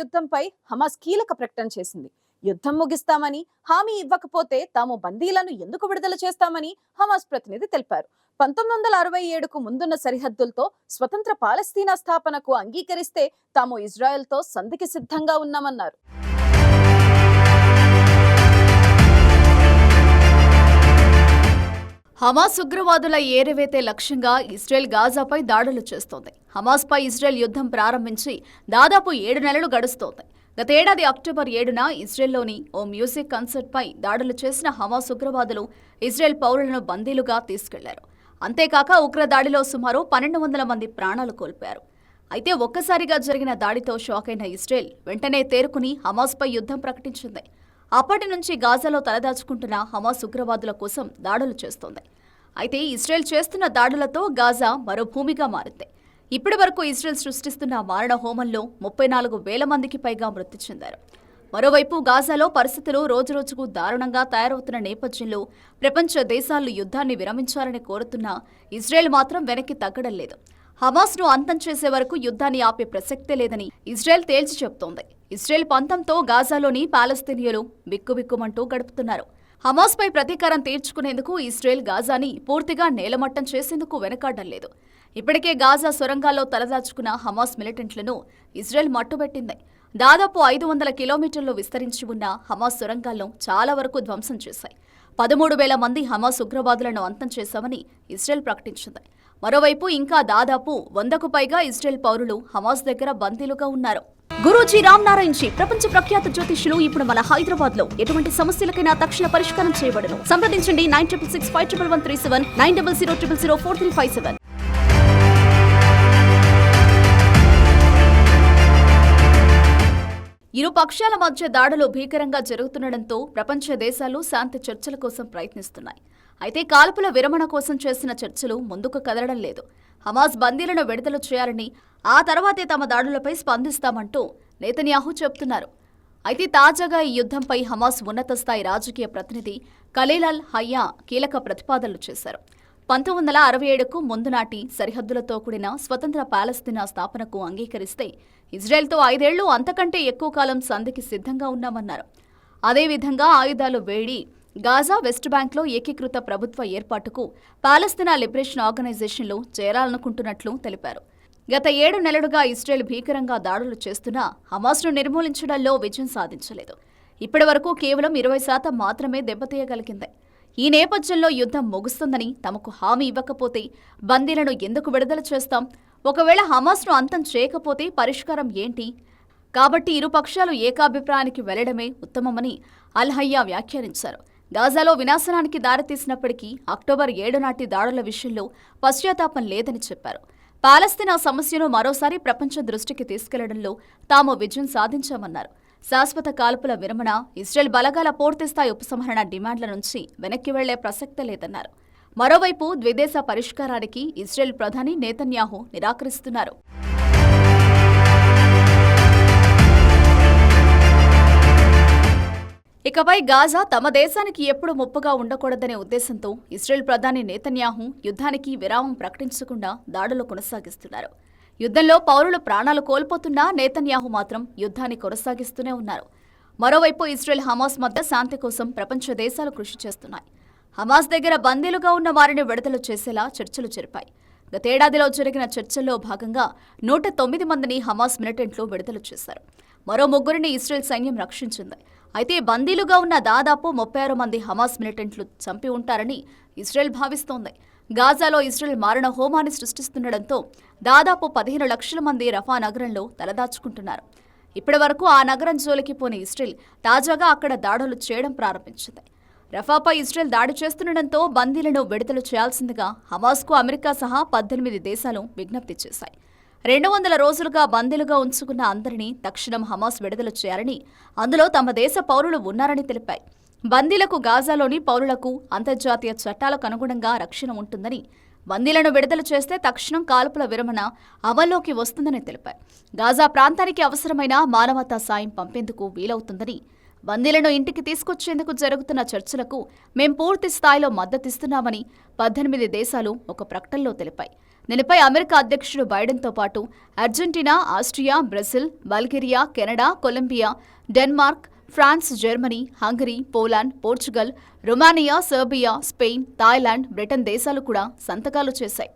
యుద్ధంపై Hamas కీలక ప్రకటన చేసింది. యుద్ధం ముగిస్తామని హామీ ఇవ్వకపోతే తాము బందీలను ఎందుకు విడుదల చేస్తామని హమాస్ ప్రతినిధి తెలిపారు. 1967కు ముందున్న సరిహద్దులతో స్వతంత్ర పాలస్తీనా స్థాపనకు అంగీకరిస్తే తాము ఇజ్రాయెల్తో సంధికి సిద్ధంగా ఉన్నామన్నారు. హమాస్ ఉగ్రవాదుల ఏరివేతే లక్ష్యంగా ఇజ్రాయెల్ గాజాపై దాడులు చేస్తోంది. హమాస్పై ఇజ్రాయెల్ యుద్ధం ప్రారంభించి దాదాపు 7 నెలలు గడుస్తోంది. గతేడాది అక్టోబర్ 7న ఇజ్రాయెల్లోని ఓ మ్యూజిక్ కన్సర్ట్పై దాడులు చేసిన హమాస్ ఉగ్రవాదులు ఇజ్రాయెల్ పౌరులను బందీలుగా తీసుకెళ్లారు. అంతేకాక ఉగ్రదాడిలో సుమారు 1200 మంది ప్రాణాలు కోల్పోయారు. అయితే ఒక్కసారిగా జరిగిన దాడితో షాక్ అయిన ఇజ్రాయెల్ వెంటనే తేరుకుని హమాస్పై యుద్ధం ప్రకటించింది. అప్పటి నుంచి గాజాలో తలదాచుకుంటున్న హమాస్ ఉగ్రవాదుల కోసం దాడులు చేస్తోంది. అయితే ఇజ్రాయెల్ చేస్తున్న దాడులతో గాజా మరో భూమిగా మారింది. ఇప్పటి వరకు ఇజ్రాయెల్ సృష్టిస్తున్న మారణ హోమంలో 34,000 మందికి పైగా మృతి చెందారు. మరోవైపు గాజాలో పరిస్థితులు రోజురోజుకు దారుణంగా తయారవుతున్న నేపథ్యంలో ప్రపంచ దేశాలు యుద్ధాన్ని విరమించాలని కోరుతున్నా ఇజ్రాయెల్ మాత్రం వెనక్కి తగ్గడం లేదు. హమాస్ను అంతం చేసే వరకు యుద్ధాన్ని ఆపే ప్రసక్తే లేదని ఇజ్రాయెల్ తేల్చి చెబుతోంది. ఇజ్రాయెల్ పంతంతో గాజాలోని పాలస్తీనియులు బిక్కుబిక్కుమంటూ గడుపుతున్నారు. హమాస్పై ప్రతీకారం తీర్చుకునేందుకు ఇజ్రాయెల్ గాజాని పూర్తిగా నేలమట్టం చేసేందుకు వెనకాడడం లేదు. ఇప్పటికే గాజా సొరంగాల్లో తలదాచుకున్న హమాస్ మిలిటెంట్లను ఇజ్రాయెల్ మట్టుబెట్టింది. దాదాపు 500 కిలోమీటర్లు విస్తరించి ఉన్న హమాస్ సొరంగాలను చాలా వరకు ధ్వంసం చేశాయి. 13,000 మంది హమాస్ ఉగ్రవాదులను అంతం చేశామని ఇజ్రాయెల్ ప్రకటించింది. మరోవైపు ఇంకా దాదాపు 100కు పైగా ఇజ్రాయెల్ పౌరులు హమాస్ దగ్గర బందీలుగా ఉన్నారు. గురూజీ రామ్ నారాయణ్ జీ ప్రపంచ ప్రఖ్యాత జ్యోతిష్యులు ఇప్పుడు మన హైదరాబాద్ లో ఎటువంటి సమస్యలకైనా తక్షణ పరిష్కారం చేయబడును. సంప్రదించండి 96651137 9000004357. ఇరు పక్షాల మధ్య దాడులు భీకరంగా జరుగుతుండటంతో ప్రపంచ దేశాలు శాంతి చర్చల కోసం ప్రయత్నిస్తున్నాయి. అయితే కాల్పుల విరమణ కోసం చేసిన చర్చలు ముందుకు కదలడం లేదు. హమాస్ బందీలను విడుదల చేయాలని, ఆ తర్వాతే తమ దాడులపై స్పందిస్తామంటూ నెతన్యాహు చెబుతున్నారు. అయితే తాజాగా ఈ యుద్ధంపై హమాస్ ఉన్నత స్థాయి రాజకీయ ప్రతినిధి ఖలీల్ అల్ హయ్యా కీలక ప్రతిపాదనలు చేశారు. 1967కు ముందు నాటి సరిహద్దులతో కూడిన స్వతంత్ర పాలస్తీనా స్థాపనకు అంగీకరిస్తే ఇజ్రాయెల్తో 5 ఏళ్లు అంతకంటే ఎక్కువ కాలం సంధికి సిద్ధంగా ఉన్నామన్నారు. అదేవిధంగా ఆయుధాలు వేడి గాజా, వెస్ట్ బ్యాంక్లో ఏకీకృత ప్రభుత్వ ఏర్పాటుకు పాలస్తీనా లిబరేషన్ ఆర్గనైజేషన్లో చేరాలనుకుంటున్నట్లు తెలిపారు. గత 7 నెలలుగా ఇజ్రాయెల్ భీకరంగా దాడులు చేస్తున్నా హమాస్ను నిర్మూలించడంలో విజయం సాధించలేదు. ఇప్పటి వరకు కేవలం 20% మాత్రమే దెబ్బతీయగలిగింది. ఈ నేపథ్యంలో యుద్ధం ముగుస్తుందని తమకు హామీ ఇవ్వకపోతే బందీలను ఎందుకు విడుదల చేస్తాం? ఒకవేళ హమాస్ను అంతం చేయకపోతే పరిష్కారం ఏంటి? కాబట్టి ఇరు పక్షాలు ఏకాభిప్రాయానికి వెళ్లడమే ఉత్తమమని అల్ హయ్యా వ్యాఖ్యానించారు. గాజాలో వినాశనానికి దారితీసినప్పటికీ అక్టోబర్ 7 నాటి దాడుల విషయంలో పశ్చాత్తాపం లేదని చెప్పారు. పాలస్తీనా సమస్యను మరోసారి ప్రపంచ దృష్టికి తీసుకెళ్లడంలో తాము విజయం సాధించామన్నారు. శాశ్వత కాల్పుల విరమణ, ఇజ్రాయెల్ బలగాల పూర్తిస్థాయి ఉపసంహరణ డిమాండ్ల నుంచి వెనక్కి వెళ్లే ప్రసక్తే లేదన్నారు. మరోవైపు ద్విదేశ పరిష్కారానికి ఇజ్రాయెల్ ప్రధాని నెతన్యాహు నిరాకరిస్తున్నారు. ఇకపై గాజా తమ దేశానికి ఎప్పుడు ముప్పుగా ఉండకూడదనే ఉద్దేశంతో ఇజ్రాయెల్ ప్రధాని నెతన్యాహు యుద్ధానికి విరామం ప్రకటించకుండా దాడులు కొనసాగిస్తున్నారు. యుద్ధంలో పౌరులు ప్రాణాలు కోల్పోతున్నా నెతన్యాహు మాత్రం యుద్ధాన్ని కొనసాగిస్తూనే ఉన్నారు. మరోవైపు ఇజ్రాయెల్ హమాస్ మధ్య శాంతి కోసం ప్రపంచ దేశాలు కృషి చేస్తున్నాయి. హమాస్ దగ్గర బందీలుగా ఉన్న వారిని విడుదల చేసేలా చర్చలు జరిపాయి. గతేడాదిలో జరిగిన చర్చల్లో భాగంగా 109 మందిని హమాస్ మిలిటెంట్లు విడుదల చేశారు. మరో 3 ఇజ్రాయెల్ సైన్యం రక్షించింది. అయితే బందీలుగా ఉన్న దాదాపు 36 మంది హమాస్ మిలిటెంట్లు చంపి ఉంటారని ఇజ్రాయెల్ భావిస్తోంది. గాజాలో ఇజ్రాయెల్ మారణ హోమాన్ని సృష్టిస్తుండటంతో దాదాపు 15 లక్షల మంది రఫా నగరంలో తలదాచుకుంటున్నారు. ఇప్పటి వరకు ఆ నగరం జోలికి పోని ఇజ్రాయెల్ తాజాగా అక్కడ దాడులు చేయడం ప్రారంభించింది. రఫాపై ఇజ్రాయెల్ దాడి చేస్తుండటంతో బందీలను విడుదల చేయాల్సిందిగా హమాస్కు అమెరికా సహా 18 దేశాలు విజ్ఞప్తి చేశాయి. 200 రోజులుగా బందీలుగా ఉంచుకున్న అందరినీ తక్షణం హమాస్ విడుదల చేయాలని, అందులో తమ దేశ పౌరులు ఉన్నారని తెలిపాయి. బందీలకు గాజాలోని పౌరులకు అంతర్జాతీయ చట్టాలకు అనుగుణంగా రక్షణ ఉంటుందని, బందీలను విడుదల చేస్తే తక్షణం కాల్పుల విరమణ అమల్లోకి వస్తుందని తెలిపాయి. గాజా ప్రాంతానికి అవసరమైన మానవతా సాయం పంపేందుకు వీలవుతుందని, బందీలను ఇంటికి తీసుకొచ్చేందుకు జరుగుతున్న చర్చలకు మేం పూర్తి స్థాయిలో మద్దతిస్తున్నామని 18 దేశాలు ఒక ప్రకటనలో తెలిపాయి. దీనిపై అమెరికా అధ్యక్షుడు బైడెన్తో పాటు Argentina, Austria, Brazil, Bulgaria, Canada, Colombia, Denmark, France, Germany, Hungary, Poland, Portugal, Romania, Serbia, Spain, Thailand, Britain దేశాలు కూడా సంతకాలు చేశాయి.